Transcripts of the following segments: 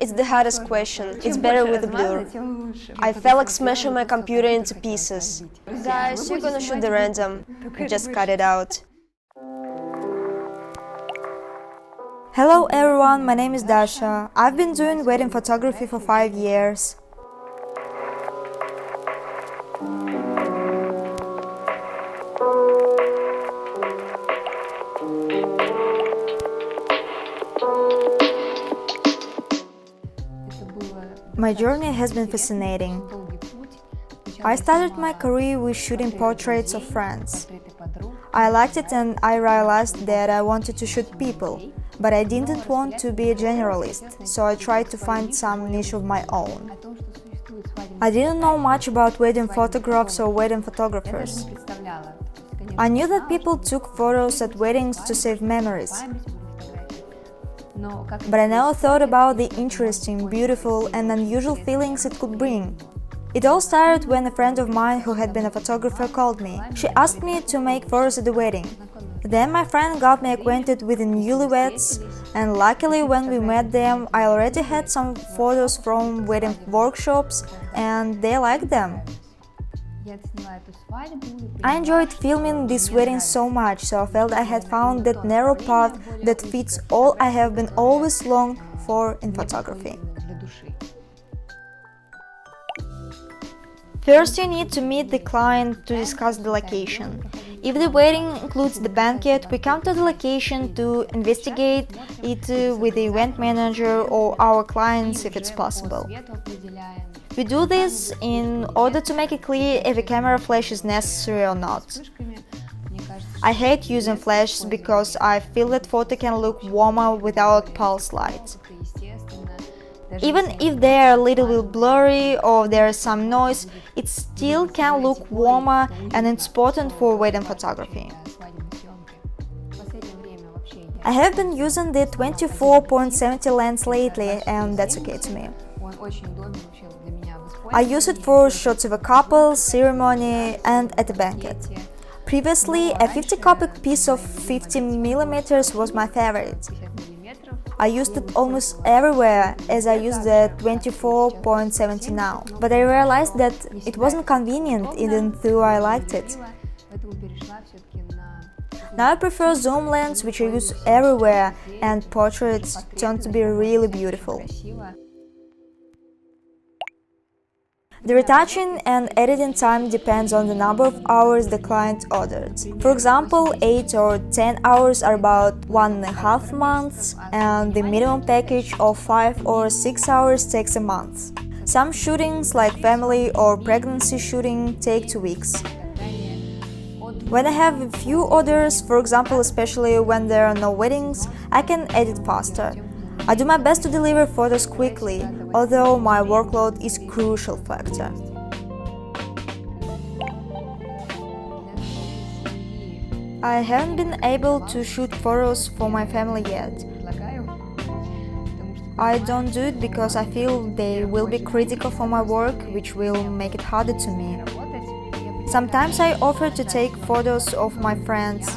It's the hardest question. It's better with the blur. I felt like smashing my computer into pieces. Guys, you're gonna shoot the random. Just cut it out. Hello everyone, my name is Dasha. I've been doing wedding photography for 5 years. My journey has been fascinating. I started my career with shooting portraits of friends. I liked it and I realized that I wanted to shoot people, but I didn't want to be a generalist, so I tried to find some niche of my own. I didn't know much about wedding photographs or wedding photographers. I knew that people took photos at weddings to save memories. But I never thought about the interesting, beautiful and unusual feelings it could bring. It all started when a friend of mine who had been a photographer called me. She asked me to make photos at the wedding. Then my friend got me acquainted with the newlyweds, and luckily when we met them, I already had some photos from wedding workshops and they liked them. I enjoyed filming this wedding so much, so I felt I had found that narrow path that fits all I have been always longed for in photography. First, you need to meet the client to discuss the location. If the wedding includes the banquet, we come to the location to investigate it with the event manager or our clients if it's possible. We do this in order to make it clear if a camera flash is necessary or not. I hate using flashes because I feel that photo can look warmer without pulse light. Even if they are a little bit blurry or there is some noise, it still can look warmer and it's important for wedding photography. I have been using the 24.70 lens lately and that's okay to me. I use it for shots of a couple, ceremony and at a banquet. Previously, a 50-copy piece of 50mm was my favorite. I used it almost everywhere as I use the 24.70 now, but I realized that it wasn't convenient even though I liked it. Now I prefer zoom lens, which I use everywhere, and portraits turn to be really beautiful. The retouching and editing time depends on the number of hours the client ordered. For example, 8 or 10 hours are about 1.5 months, and the minimum package of 5 or 6 hours takes a month. Some shootings, like family or pregnancy shooting, take 2 weeks. When I have a few orders, for example, especially when there are no weddings, I can edit faster. I do my best to deliver photos quickly, although my workload is a crucial factor. I haven't been able to shoot photos for my family yet. I don't do it because I feel they will be critical for my work, which will make it harder to me. Sometimes I offer to take photos of my friends.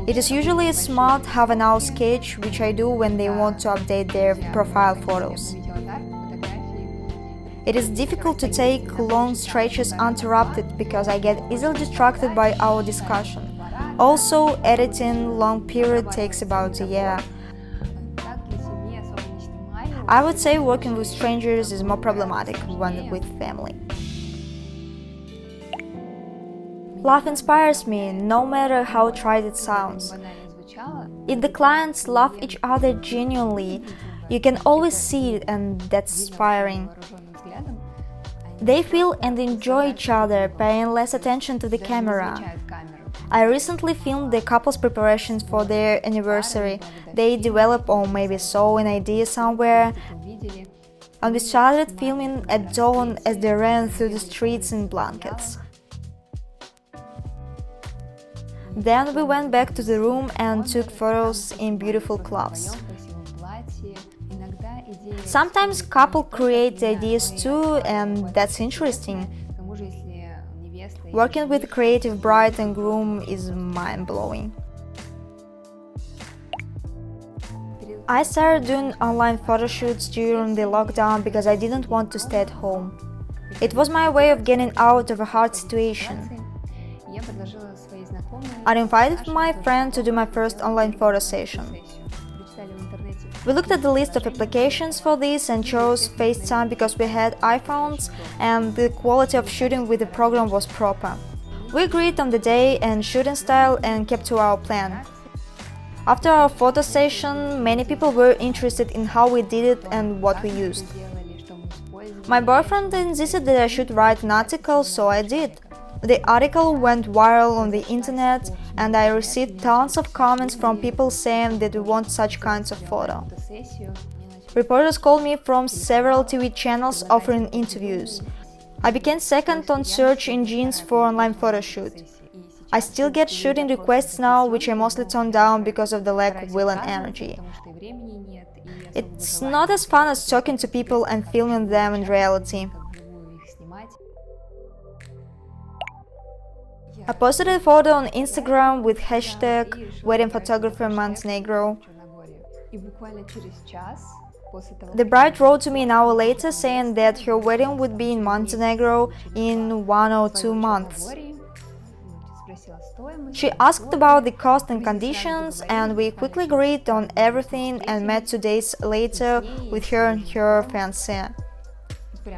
It is usually a smart half-an-hour sketch, which I do when they want to update their profile photos. It is difficult to take long stretches uninterrupted because I get easily distracted by our discussion. Also, editing long period takes about a year. I would say working with strangers is more problematic than with family. Love inspires me, no matter how trite it sounds. If the clients love each other genuinely, you can always see it, and that's inspiring. They feel and enjoy each other, paying less attention to the camera. I recently filmed the couple's preparations for their anniversary. They developed or maybe saw an idea somewhere, and we started filming at dawn as they ran through the streets in blankets. Then we went back to the room and took photos in beautiful clothes. Sometimes couples create ideas too, and that's interesting. Working with creative bride and groom is mind-blowing. I started doing online photo shoots during the lockdown because I didn't want to stay at home. It was my way of getting out of a hard situation. I invited my friend to do my first online photo session. We looked at the list of applications for this and chose FaceTime because we had iPhones and the quality of shooting with the program was proper. We agreed on the day and shooting style and kept to our plan. After our photo session, many people were interested in how we did it and what we used. My boyfriend insisted that I should write an article, so I did. The article went viral on the internet and I received tons of comments from people saying that they want such kinds of photo. Reporters called me from several TV channels offering interviews. I became second on search engines for online photo shoot. I still get shooting requests now, which I mostly turn down because of the lack of will and energy. It's not as fun as talking to people and filming them in reality. I posted a photo on Instagram with hashtag wedding photographer Montenegro. The bride wrote to me an hour later saying that her wedding would be in Montenegro in 1 or 2 months. She asked about the cost and conditions, and we quickly agreed on everything and met 2 days later with her and her fiancé.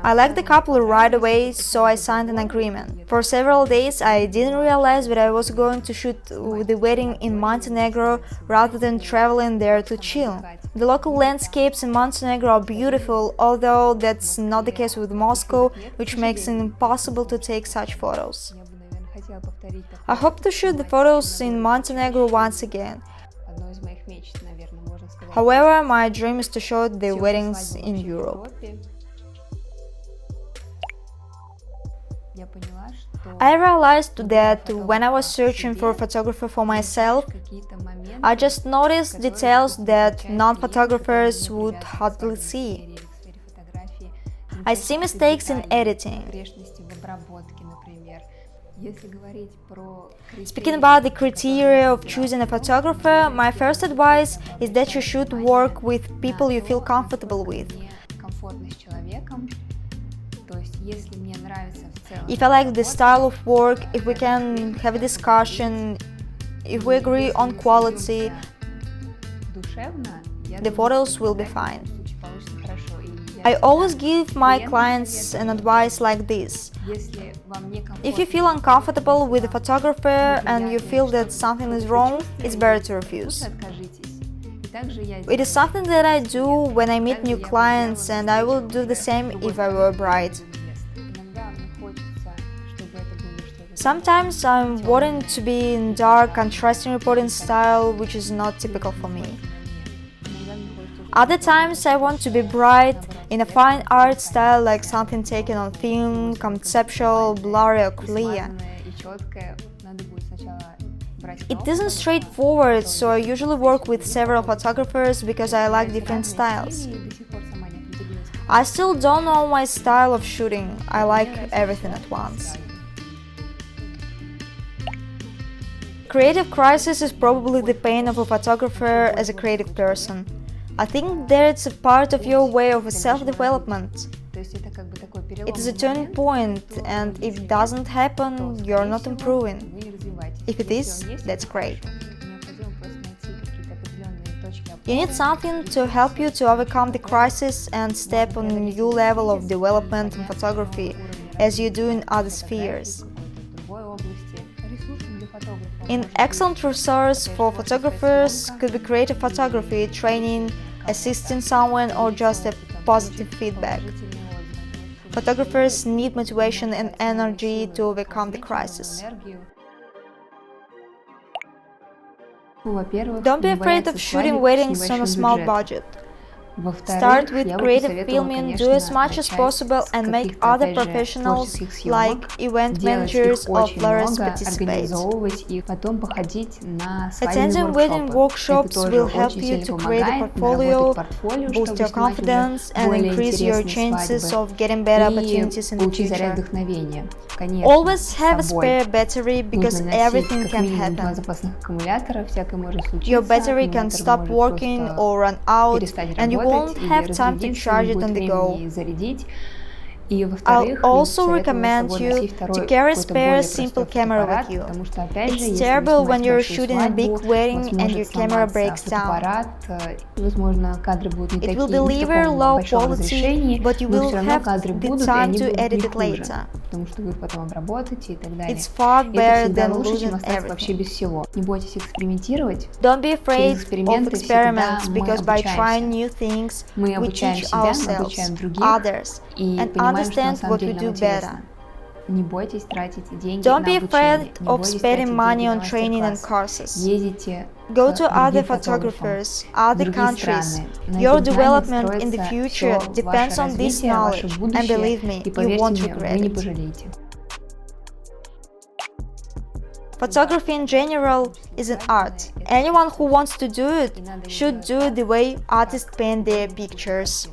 I liked the couple right away, so I signed an agreement. For several days I didn't realize that I was going to shoot the wedding in Montenegro rather than traveling there to chill. The local landscapes in Montenegro are beautiful, although that's not the case with Moscow, which makes it impossible to take such photos. I hope to shoot the photos in Montenegro once again. However, my dream is to shoot the weddings in Europe. I realized that when I was searching for a photographer for myself, I just noticed details that non-photographers would hardly see. I see mistakes in editing. Speaking about the criteria of choosing a photographer, my first advice is that you should work with people you feel comfortable with. If I like the style of work, if we can have a discussion, if we agree on quality, the photos will be fine. I always give my clients an advice like this. If you feel uncomfortable with a photographer and you feel that something is wrong, it's better to refuse. It is something that I do when I meet new clients, and I will do the same if I were a bride. Sometimes I'm wanting to be in dark, contrasting reporting style, which is not typical for me. Other times I want to be bright, in a fine art style like something taken on film, conceptual, blurry or clear. It isn't straightforward, so I usually work with several photographers because I like different styles. I still don't know my style of shooting, I like everything at once. Creative crisis is probably the pain of a photographer as a creative person. I think that it's a part of your way of self-development. It is a turning point, and if it doesn't happen, you're not improving. If it is, that's great. You need something to help you to overcome the crisis and step on a new level of development in photography, as you do in other spheres. An excellent resource for photographers could be creative photography, training, assisting someone, or just a positive feedback. Photographers need motivation and energy to overcome the crisis. Don't be afraid of shooting weddings on a small budget. Start with creative filming, do as much as possible and make other professionals like event managers or florists participate. Attending wedding workshops will help you to create a portfolio, boost your confidence and increase your chances of getting better opportunities in the future. Always have a spare battery because everything can happen. Your battery can stop working or run out and you won't have time to charge it on the go. I'll also recommend you to carry a spare simple camera with you. It's terrible when you're shooting a big wedding and your camera breaks down. It will deliver low quality, but you will have the time to edit it later. It's far better than losing everything. Don't be afraid of experiments because by trying new things, we teach ourselves, others, and understand what we do better. Don't be afraid of spending money on training and courses. Go to other photographers, other countries. Your development in the future depends on this knowledge, and believe me, you won't regret it. Photography in general is an art. Anyone who wants to do it should do it the way artists paint their pictures.